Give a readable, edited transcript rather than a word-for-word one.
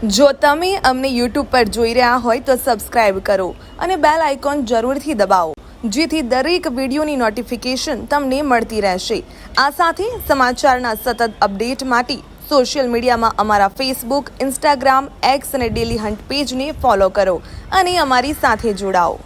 જો તમે અમને યુટ્યુબ પર જોઈ રહ્યા હોય તો સબસ્ક્રાઇબ કરો અને બેલ આઇકોન જરૂરથી દબાવો, જેથી દરેક વિડીયોની નોટિફિકેશન તમને મળતી રહેશે। આ સાથે સમાચારના સતત અપડેટ માટે સોશિયલ મીડિયામાં અમારા ફેસબુક, ઇન્સ્ટાગ્રામ, એક્સ અને ડેલી હન્ટ પેજને ફોલો કરો અને અમારી સાથે જોડાઓ।